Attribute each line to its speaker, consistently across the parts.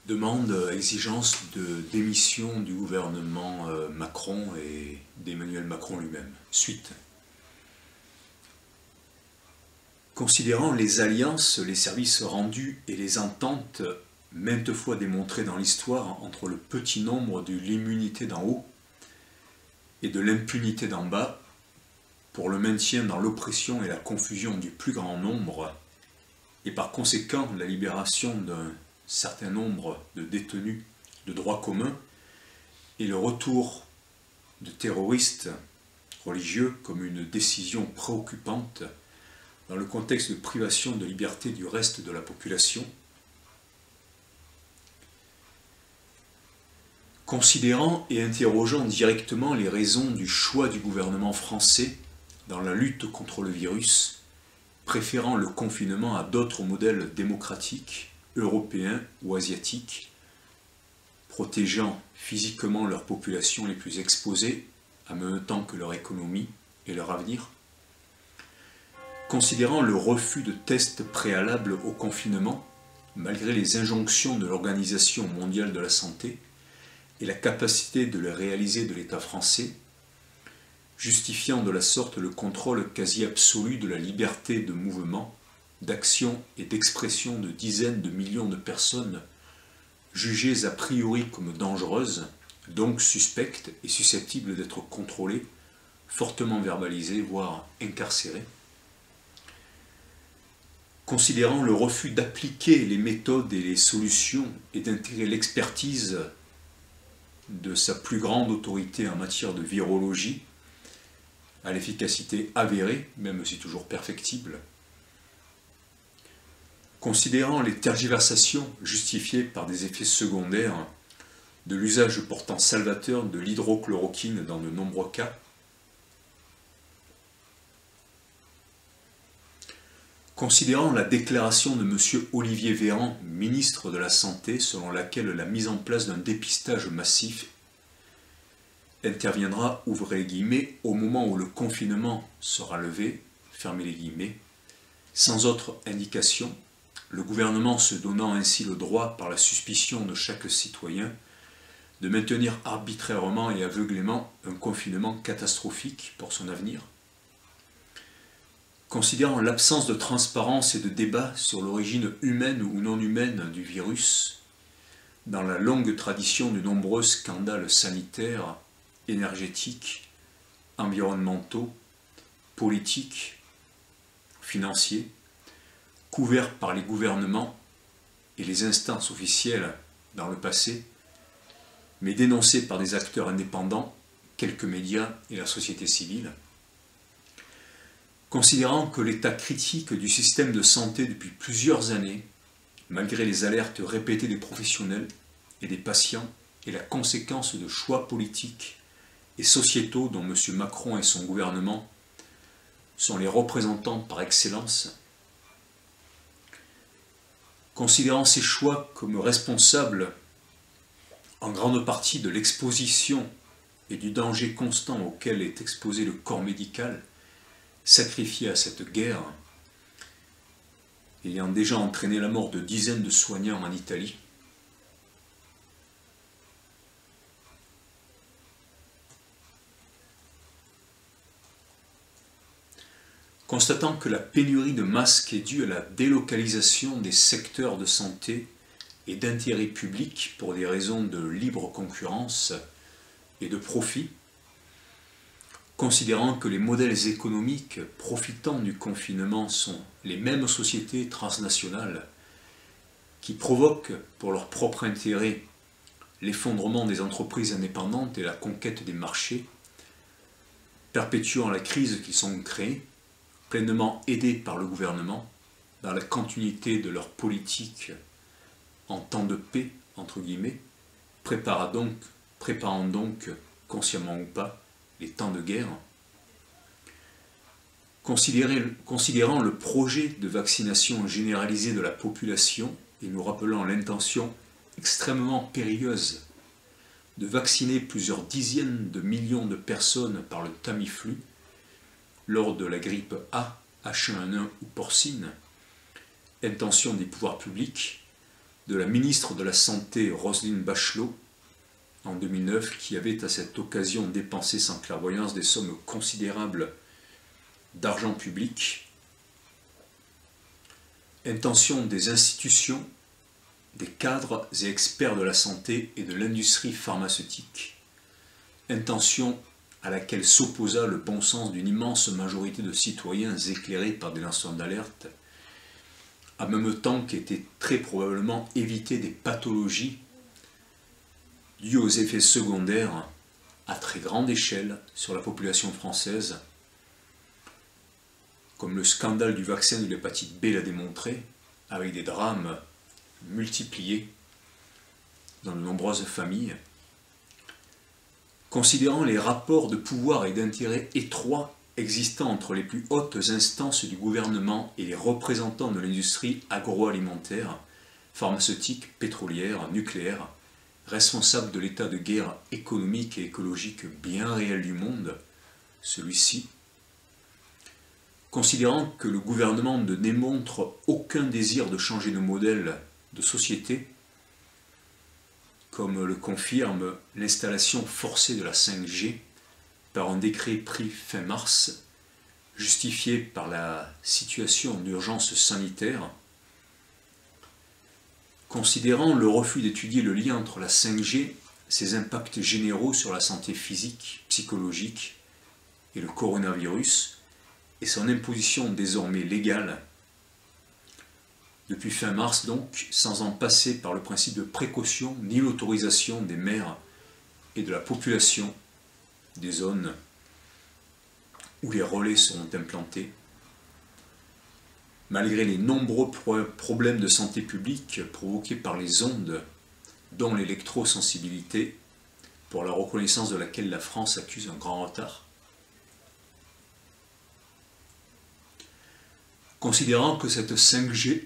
Speaker 1: Demande, exigence de démission du gouvernement Macron et d'Emmanuel Macron lui-même. Suite. Considérant les alliances, les services rendus et les ententes maintes fois démontrées dans l'histoire entre le petit nombre de l'immunité d'en haut et de l'impunité d'en bas, pour le maintien dans l'oppression et la confusion du plus grand nombre, et par conséquent la libération d'un certain nombre de détenus de droit commun, et le retour de terroristes religieux comme une décision préoccupante dans le contexte de privation de liberté du reste de la population, considérant et interrogeant directement les raisons du choix du gouvernement français dans la lutte contre le virus, préférant le confinement à d'autres modèles démocratiques, européens ou asiatiques, protégeant physiquement leurs populations les plus exposées, en même temps que leur économie et leur avenir, considérant le refus de tests préalables au confinement, malgré les injonctions de l'Organisation mondiale de la santé et la capacité de les réaliser de l'État français, justifiant de la sorte le contrôle quasi absolu de la liberté de mouvement, d'action et d'expression de dizaines de millions de personnes jugées a priori comme dangereuses, donc suspectes et susceptibles d'être contrôlées, fortement verbalisées, voire incarcérées. Considérant le refus d'appliquer les méthodes et les solutions et d'intégrer l'expertise de sa plus grande autorité en matière de virologie, à l'efficacité avérée, même si toujours perfectible, considérant les tergiversations justifiées par des effets secondaires de l'usage pourtant salvateur de l'hydrochloroquine dans de nombreux cas, considérant la déclaration de M. Olivier Véran, ministre de la Santé, selon laquelle la mise en place d'un dépistage massif interviendra, ouvrez les guillemets, au moment où le confinement sera levé, fermez les guillemets, sans autre indication, le gouvernement se donnant ainsi le droit, par la suspicion de chaque citoyen, de maintenir arbitrairement et aveuglément un confinement catastrophique pour son avenir. Considérant l'absence de transparence et de débat sur l'origine humaine ou non humaine du virus, dans la longue tradition de nombreux scandales sanitaires, énergétiques, environnementaux, politiques, financiers, couverts par les gouvernements et les instances officielles dans le passé, mais dénoncés par des acteurs indépendants, quelques médias et la société civile. Considérant que l'état critique du système de santé depuis plusieurs années, malgré les alertes répétées des professionnels et des patients et la conséquence de choix politiques et sociétaux dont M. Macron et son gouvernement sont les représentants par excellence, considérant ces choix comme responsables en grande partie de l'exposition et du danger constant auquel est exposé le corps médical, sacrifié à cette guerre, ayant déjà entraîné la mort de dizaines de soignants en Italie, constatant que la pénurie de masques est due à la délocalisation des secteurs de santé et d'intérêt public pour des raisons de libre concurrence et de profit, considérant que les modèles économiques profitant du confinement sont les mêmes sociétés transnationales qui provoquent pour leur propre intérêt l'effondrement des entreprises indépendantes et la conquête des marchés, perpétuant la crise qu'ils ont créée, pleinement aidés par le gouvernement, dans la continuité de leur politique en temps de paix, entre guillemets, préparant donc, consciemment ou pas, les temps de guerre, considérant le projet de vaccination généralisée de la population et nous rappelant l'intention extrêmement périlleuse de vacciner plusieurs dizaines de millions de personnes par le Tamiflu lors de la grippe A, H1N1 ou porcine, intention des pouvoirs publics, de la ministre de la Santé Roselyne Bachelot en 2009, qui avait à cette occasion dépensé sans clairvoyance des sommes considérables d'argent public. Intention des institutions, des cadres et experts de la santé et de l'industrie pharmaceutique. Intention à laquelle s'opposa le bon sens d'une immense majorité de citoyens éclairés par des lanceurs d'alerte, en même temps qu'étaient très probablement évitées des pathologies dues aux effets secondaires à très grande échelle sur la population française, comme le scandale du vaccin de l'hépatite B l'a démontré, avec des drames multipliés dans de nombreuses familles. Considérant les rapports de pouvoir et d'intérêt étroits existant entre les plus hautes instances du gouvernement et les représentants de l'industrie agroalimentaire, pharmaceutique, pétrolière, nucléaire, responsable de l'état de guerre économique et écologique bien réel du monde, celui-ci, considérant que le gouvernement ne démontre aucun désir de changer de modèle de société, comme le confirme l'installation forcée de la 5G par un décret pris fin mars, justifié par la situation d'urgence sanitaire, considérant le refus d'étudier le lien entre la 5G, ses impacts généraux sur la santé physique, psychologique et le coronavirus, et son imposition désormais légale, depuis fin mars donc, sans en passer par le principe de précaution ni l'autorisation des maires et de la population des zones où les relais seront implantés, malgré les nombreux problèmes de santé publique provoqués par les ondes, dont l'électrosensibilité, pour la reconnaissance de laquelle la France accuse un grand retard. Considérant que cette 5G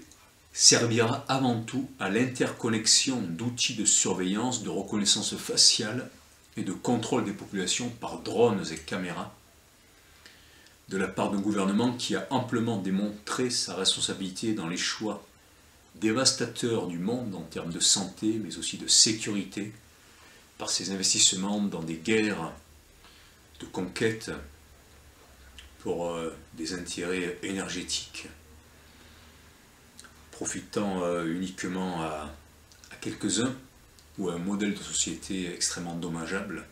Speaker 1: servira avant tout à l'interconnexion d'outils de surveillance, de reconnaissance faciale et de contrôle des populations par drones et caméras, de la part d'un gouvernement qui a amplement démontré sa responsabilité dans les choix dévastateurs du monde en termes de santé, mais aussi de sécurité, par ses investissements dans des guerres de conquête pour des intérêts énergétiques, profitant uniquement à quelques-uns ou à un modèle de société extrêmement dommageable.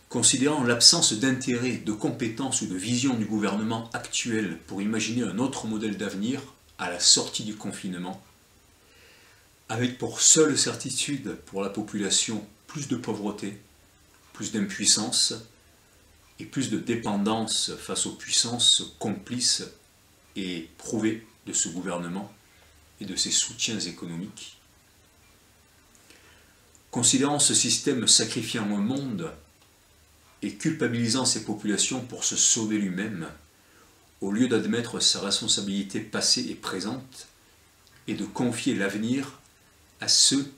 Speaker 1: Considérant l'absence d'intérêt, de compétence ou de vision du gouvernement actuel pour imaginer un autre modèle d'avenir à la sortie du confinement, avec pour seule certitude pour la population plus de pauvreté, plus d'impuissance et plus de dépendance face aux puissances complices et prouvées de ce gouvernement et de ses soutiens économiques. Considérant ce système sacrifiant un monde et culpabilisant ses populations pour se sauver lui-même, au lieu d'admettre sa responsabilité passée et présente, et de confier l'avenir à ceux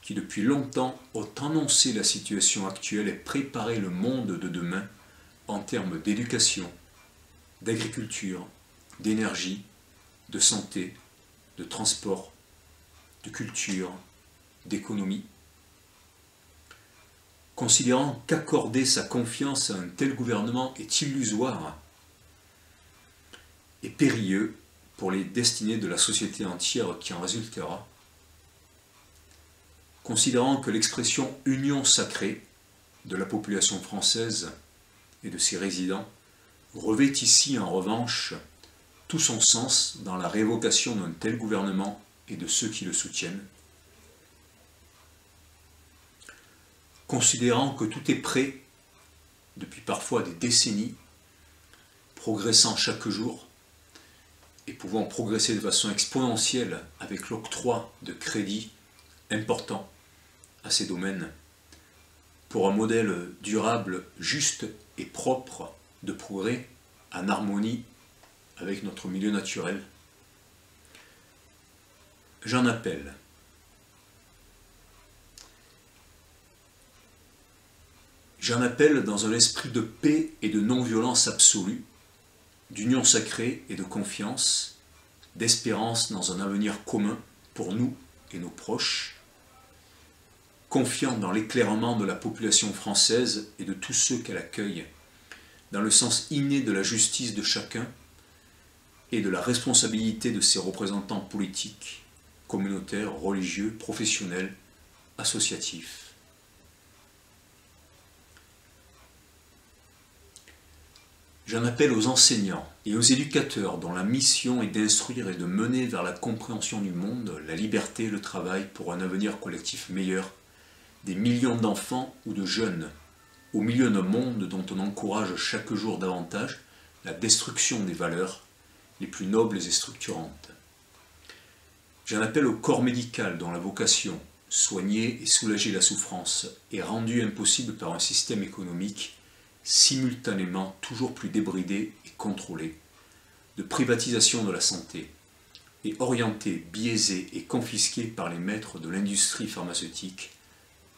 Speaker 1: qui depuis longtemps ont annoncé la situation actuelle et préparé le monde de demain en termes d'éducation, d'agriculture, d'énergie, de santé, de transport, de culture, d'économie. Considérant qu'accorder sa confiance à un tel gouvernement est illusoire et périlleux pour les destinées de la société entière qui en résultera, considérant que l'expression « union sacrée » de la population française et de ses résidents revêt ici en revanche tout son sens dans la révocation d'un tel gouvernement et de ceux qui le soutiennent, considérant que tout est prêt, depuis parfois des décennies, progressant chaque jour, et pouvant progresser de façon exponentielle avec l'octroi de crédits importants à ces domaines, pour un modèle durable, juste et propre de progrès en harmonie avec notre milieu naturel. J'en appelle dans un esprit de paix et de non-violence absolue, d'union sacrée et de confiance, d'espérance dans un avenir commun pour nous et nos proches, confiant dans l'éclairement de la population française et de tous ceux qu'elle accueille, dans le sens inné de la justice de chacun et de la responsabilité de ses représentants politiques, communautaires, religieux, professionnels, associatifs. J'en appelle aux enseignants et aux éducateurs dont la mission est d'instruire et de mener vers la compréhension du monde, la liberté et le travail pour un avenir collectif meilleur, des millions d'enfants ou de jeunes, au milieu d'un monde dont on encourage chaque jour davantage la destruction des valeurs les plus nobles et structurantes. J'en appelle au corps médical dont la vocation, soigner et soulager la souffrance, est rendue impossible par un système économique simultanément toujours plus débridé et contrôlé, de privatisation de la santé, et orienté, biaisé et confisqué par les maîtres de l'industrie pharmaceutique,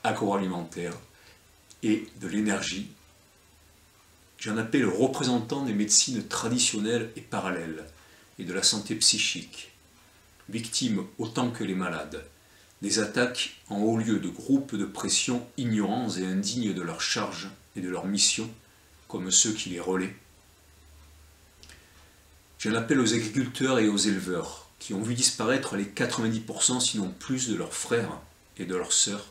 Speaker 1: agroalimentaire et de l'énergie. J'en appelle aux représentants des médecines traditionnelles et parallèles, et de la santé psychique, victimes autant que les malades, des attaques en haut lieu de groupes de pression ignorants et indignes de leur charge et de leur mission, comme ceux qui les relaient. J'en appelle aux agriculteurs et aux éleveurs, qui ont vu disparaître les 90% sinon plus de leurs frères et de leurs sœurs,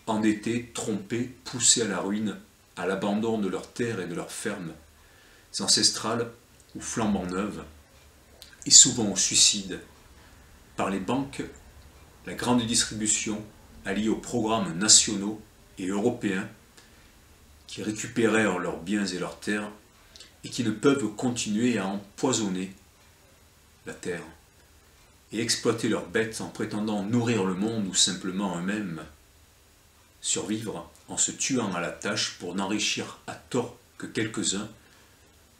Speaker 1: endettés, trompés, poussés à la ruine, à l'abandon de leurs terres et de leurs fermes, ancestrales ou flambant neuves, et souvent au suicide, par les banques, la grande distribution, alliée aux programmes nationaux et européens, qui récupérèrent leurs biens et leurs terres, et qui ne peuvent continuer à empoisonner la terre, et exploiter leurs bêtes en prétendant nourrir le monde ou simplement eux-mêmes, survivre en se tuant à la tâche pour n'enrichir à tort que quelques-uns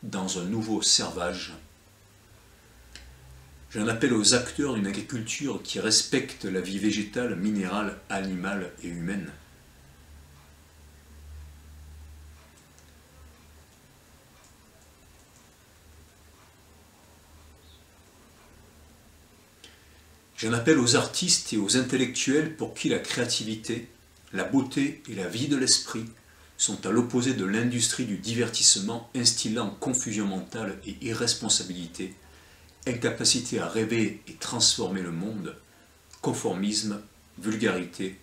Speaker 1: dans un nouveau servage. J'en appelle aux acteurs d'une agriculture qui respecte la vie végétale, minérale, animale et humaine. J'en appelle aux artistes et aux intellectuels pour qui la créativité, la beauté et la vie de l'esprit sont à l'opposé de l'industrie du divertissement instillant confusion mentale et irresponsabilité, incapacité à rêver et transformer le monde, conformisme, vulgarité,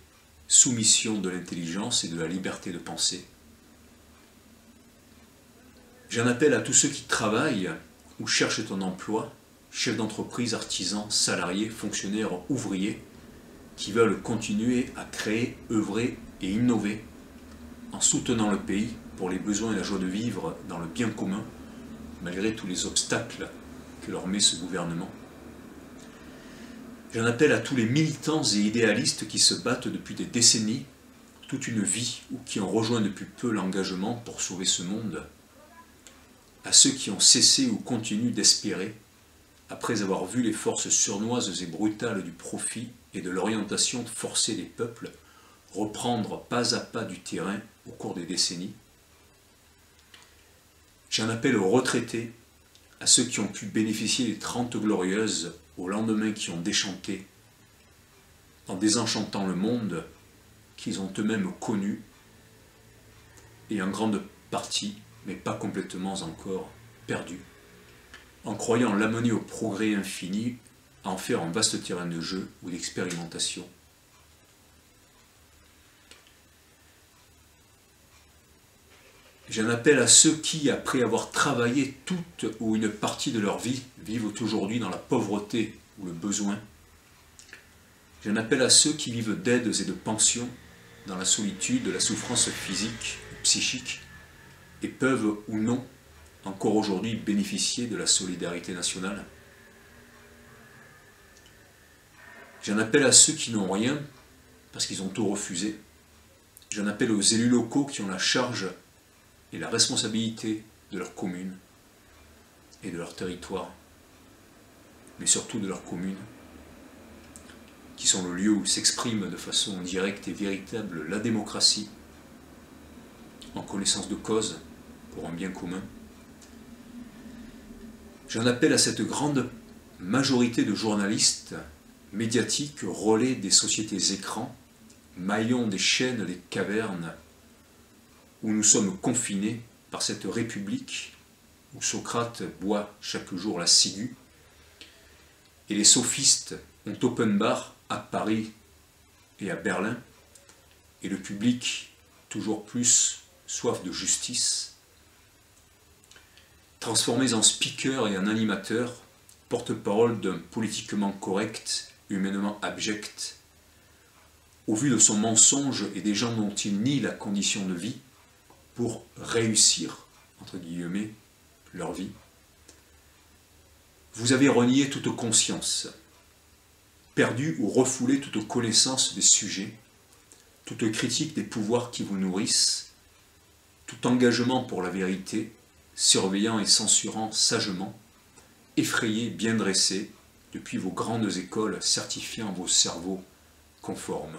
Speaker 1: soumission de l'intelligence et de la liberté de penser. J'en appelle à tous ceux qui travaillent ou cherchent un emploi, chefs d'entreprise, artisans, salariés, fonctionnaires, ouvriers, qui veulent continuer à créer, œuvrer et innover en soutenant le pays pour les besoins et la joie de vivre dans le bien commun, malgré tous les obstacles que leur met ce gouvernement. J'en appelle à tous les militants et idéalistes qui se battent depuis des décennies, toute une vie, ou qui ont rejoint depuis peu l'engagement pour sauver ce monde, à ceux qui ont cessé ou continuent d'espérer, après avoir vu les forces sournoises et brutales du profit et de l'orientation forcée des peuples reprendre pas à pas du terrain au cours des décennies. J'en appelle aux retraités, à ceux qui ont pu bénéficier des 30 glorieuses au lendemain qui ont déchanté, en désenchantant le monde qu'ils ont eux-mêmes connu, et en grande partie, mais pas complètement encore, perdu, en croyant l'amener au progrès infini, à en faire un vaste terrain de jeu ou d'expérimentation. J'en appelle à ceux qui, après avoir travaillé toute ou une partie de leur vie, vivent aujourd'hui dans la pauvreté ou le besoin. J'en appelle à ceux qui vivent d'aides et de pensions, dans la solitude, la souffrance physique ou psychique, et peuvent ou non encore aujourd'hui bénéficier de la solidarité nationale. J'en appelle à ceux qui n'ont rien, parce qu'ils ont tout refusé. J'en appelle aux élus locaux qui ont la charge et la responsabilité de leur commune et de leur territoire, mais surtout de leur commune, qui sont le lieu où s'exprime de façon directe et véritable la démocratie, en connaissance de cause, pour un bien commun. J'en appelle à cette grande majorité de journalistes médiatiques, relais des sociétés écrans, maillons des chaînes, des cavernes, où nous sommes confinés par cette république où Socrate boit chaque jour la ciguë, et les sophistes ont open bar à Paris et à Berlin, et le public toujours plus soif de justice, transformés en speakers et en animateurs, porte-parole d'un politiquement correct, humainement abject, au vu de son mensonge et des gens dont il nie la condition de vie pour réussir, entre guillemets, leur vie. Vous avez renié toute conscience, perdu ou refoulé toute connaissance des sujets, toute critique des pouvoirs qui vous nourrissent, tout engagement pour la vérité, surveillant et censurant sagement, effrayé, bien dressé, depuis vos grandes écoles certifiant vos cerveaux conformes,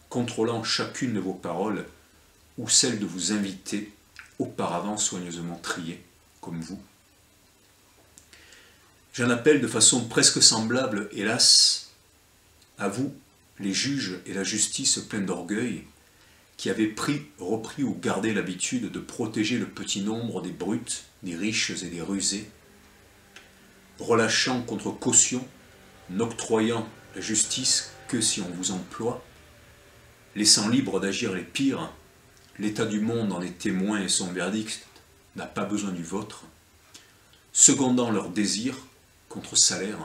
Speaker 1: contrôlant chacune de vos paroles ou celle de vos invités, auparavant soigneusement triés, comme vous. J'en appelle de façon presque semblable, hélas, à vous, les juges et la justice pleins d'orgueil, qui avez repris ou gardé l'habitude de protéger le petit nombre des brutes, des riches et des rusés, relâchant contre caution, n'octroyant la justice que si on vous emploie, laissant libre d'agir les pires, l'état du monde en est témoin et son verdict n'a pas besoin du vôtre, secondant leurs désirs contre salaire,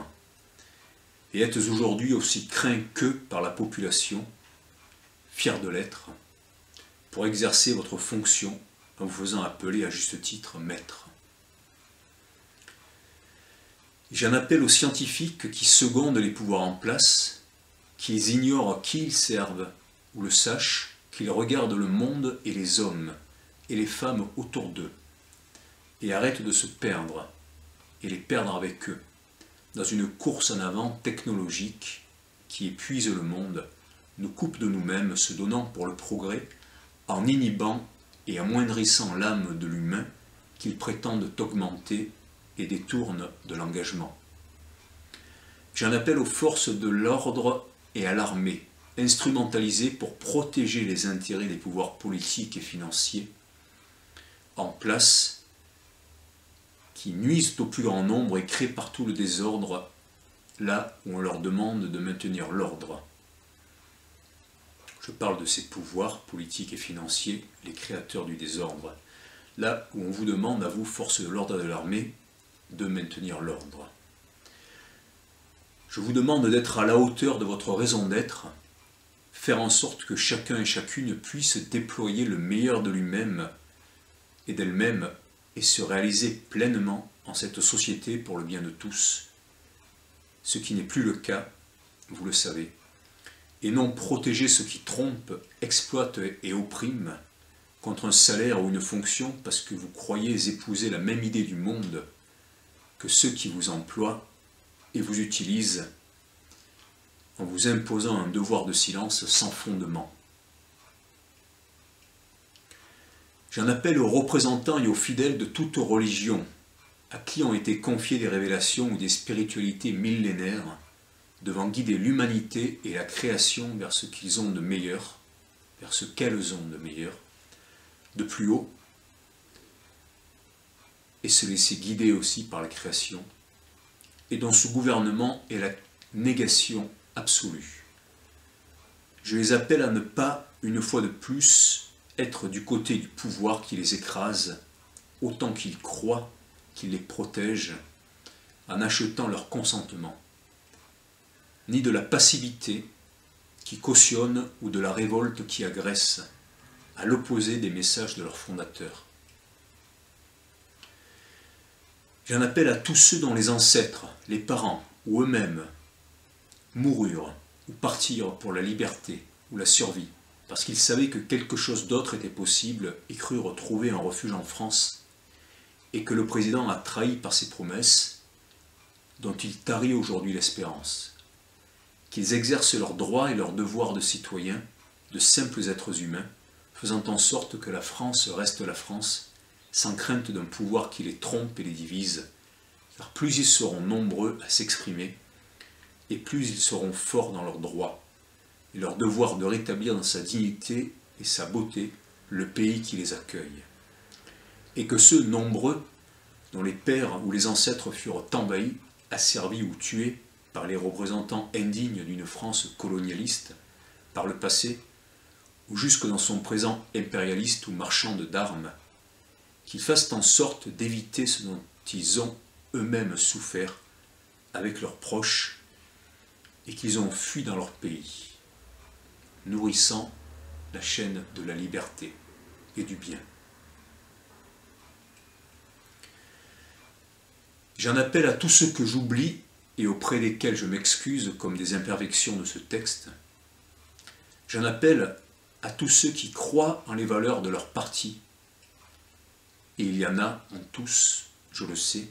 Speaker 1: et êtes aujourd'hui aussi craints que par la population, fiers de l'être, pour exercer votre fonction en vous faisant appeler à juste titre maître. J'en appelle aux scientifiques qui secondent les pouvoirs en place, qu'ils ignorent à qui ils servent, ou le sachent, qu'ils regardent le monde et les hommes, et les femmes autour d'eux, et arrêtent de se perdre, et les perdre avec eux, dans une course en avant technologique qui épuise le monde, nous coupe de nous-mêmes, se donnant pour le progrès, en inhibant et amoindrissant l'âme de l'humain qu'ils prétendent augmenter et détournent de l'engagement. J'en appelle aux forces de l'ordre et à l'armée, instrumentalisées pour protéger les intérêts des pouvoirs politiques et financiers en place, qui nuisent au plus grand nombre et créent partout le désordre, là où on leur demande de maintenir l'ordre. Je parle de ces pouvoirs politiques et financiers, les créateurs du désordre, là où on vous demande à vous, forces de l'ordre et de l'armée, de maintenir l'ordre. Je vous demande d'être à la hauteur de votre raison d'être, faire en sorte que chacun et chacune puisse déployer le meilleur de lui-même et d'elle-même et se réaliser pleinement en cette société pour le bien de tous, ce qui n'est plus le cas, vous le savez, et non protéger ceux qui trompent, exploitent et oppriment contre un salaire ou une fonction parce que vous croyez épouser la même idée du monde que ceux qui vous emploient et vous utilisent en vous imposant un devoir de silence sans fondement. J'en appelle aux représentants et aux fidèles de toute religion, à qui ont été confiées des révélations ou des spiritualités millénaires, devant guider l'humanité et la création vers ce qu'ils ont de meilleur, vers ce qu'elles ont de meilleur, de plus haut, et se laisser guider aussi par la création, et dont ce gouvernement est la négation absolue. Je les appelle à ne pas, une fois de plus, être du côté du pouvoir qui les écrase, autant qu'ils croient qu'il les protège, en achetant leur consentement, ni de la passivité qui cautionne ou de la révolte qui agresse, à l'opposé des messages de leurs fondateurs. J'en appelle à tous ceux dont les ancêtres, les parents ou eux-mêmes moururent ou partirent pour la liberté ou la survie, parce qu'ils savaient que quelque chose d'autre était possible et crurent trouver un refuge en France, et que le président a trahi par ses promesses, dont il tarit aujourd'hui l'espérance, qu'ils exercent leurs droits et leurs devoirs de citoyens, de simples êtres humains, faisant en sorte que la France reste la France, sans crainte d'un pouvoir qui les trompe et les divise, car plus ils seront nombreux à s'exprimer, et plus ils seront forts dans leurs droits, et leur devoir de rétablir dans sa dignité et sa beauté le pays qui les accueille. Et que ceux nombreux, dont les pères ou les ancêtres furent envahis, asservis ou tués par les représentants indignes d'une France colonialiste, par le passé, ou jusque dans son présent impérialiste ou marchande d'armes, qu'ils fassent en sorte d'éviter ce dont ils ont eux-mêmes souffert avec leurs proches et qu'ils ont fui dans leur pays, nourrissant la chaîne de la liberté et du bien. J'en appelle à tous ceux que j'oublie et auprès desquels je m'excuse comme des imperfections de ce texte. J'en appelle à tous ceux qui croient en les valeurs de leur parti, et il y en a en tous, je le sais,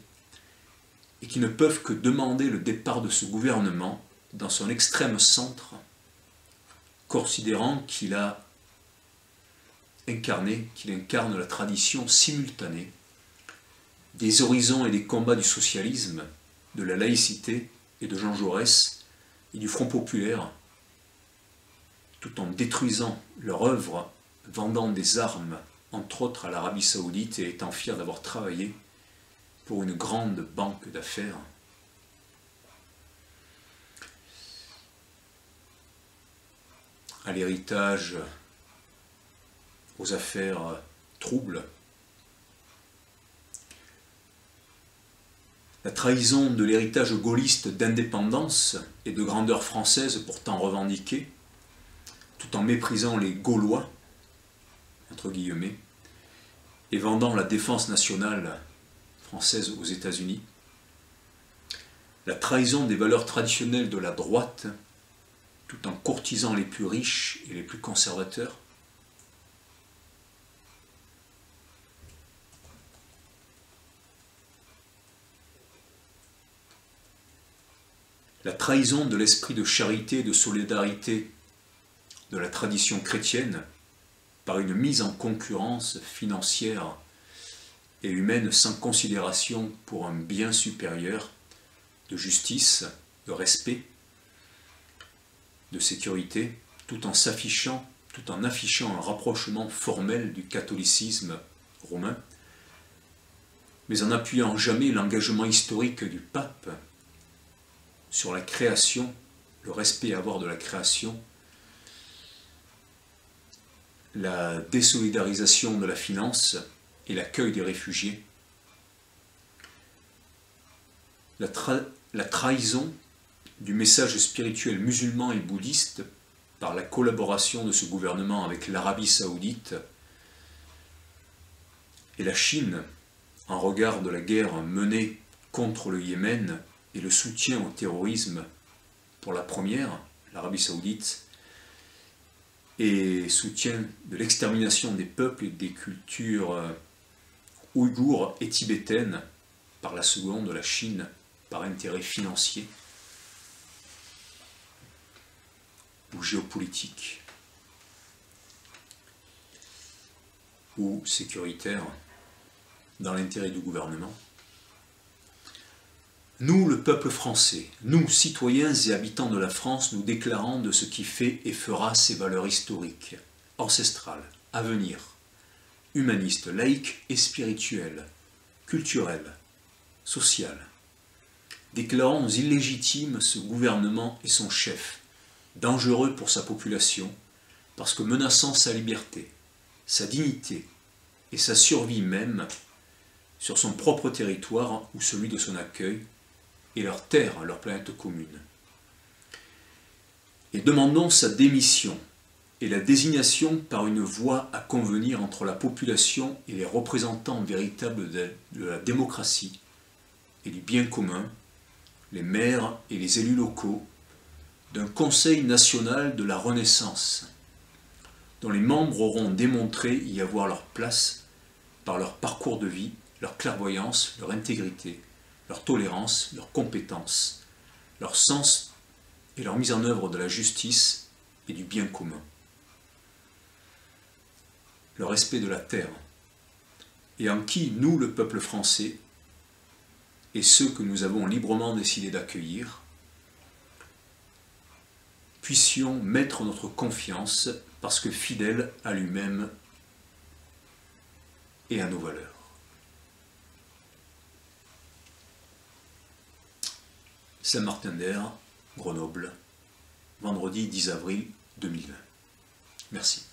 Speaker 1: et qui ne peuvent que demander le départ de ce gouvernement dans son extrême centre, considérant qu'il incarne la tradition simultanée des horizons et des combats du socialisme, de la laïcité et de Jean Jaurès et du Front populaire, tout en détruisant leur œuvre, vendant des armes, entre autres à l'Arabie Saoudite, et étant fier d'avoir travaillé pour une grande banque d'affaires. À l'héritage, aux affaires troubles. La trahison de l'héritage gaulliste d'indépendance et de grandeur française pourtant revendiquée, tout en méprisant les Gaulois, entre guillemets, et vendant la défense nationale française aux États-Unis. La trahison des valeurs traditionnelles de la droite, tout en courtisant les plus riches et les plus conservateurs. La trahison de l'esprit de charité et de solidarité de la tradition chrétienne par une mise en concurrence financière et humaine sans considération pour un bien supérieur de justice, de respect, de sécurité, tout en affichant un rapprochement formel du catholicisme romain, mais en n'appuyant jamais l'engagement historique du pape sur la création, le respect à avoir de la création, la désolidarisation de la finance et l'accueil des réfugiés, la trahison du message spirituel musulman et bouddhiste par la collaboration de ce gouvernement avec l'Arabie Saoudite et la Chine en regard de la guerre menée contre le Yémen et le soutien au terrorisme pour la première, l'Arabie Saoudite, et soutien de l'extermination des peuples et des cultures ouïghours et tibétaines par la seconde, la Chine, par intérêt financier ou géopolitique ou sécuritaire dans l'intérêt du gouvernement. Nous, le peuple français, nous, citoyens et habitants de la France, nous déclarons de ce qui fait et fera ses valeurs historiques, ancestrales, à venir, humanistes, laïques et spirituelles, culturelles, sociales. Déclarons illégitime ce gouvernement et son chef, dangereux pour sa population, parce que menaçant sa liberté, sa dignité et sa survie même sur son propre territoire ou celui de son accueil, et leur terre, leur planète commune. Et demandons sa démission et la désignation par une voie à convenir entre la population et les représentants véritables de la démocratie et du bien commun, les maires et les élus locaux, d'un Conseil national de la Renaissance, dont les membres auront démontré y avoir leur place par leur parcours de vie, leur clairvoyance, leur intégrité, leur tolérance, leur compétence, leur sens et leur mise en œuvre de la justice et du bien commun. Le respect de la terre, et en qui nous, le peuple français, et ceux que nous avons librement décidé d'accueillir, puissions mettre notre confiance parce que fidèles à lui-même et à nos valeurs. Saint-Martin-d'Hères, Grenoble, vendredi 10 avril 2020. Merci.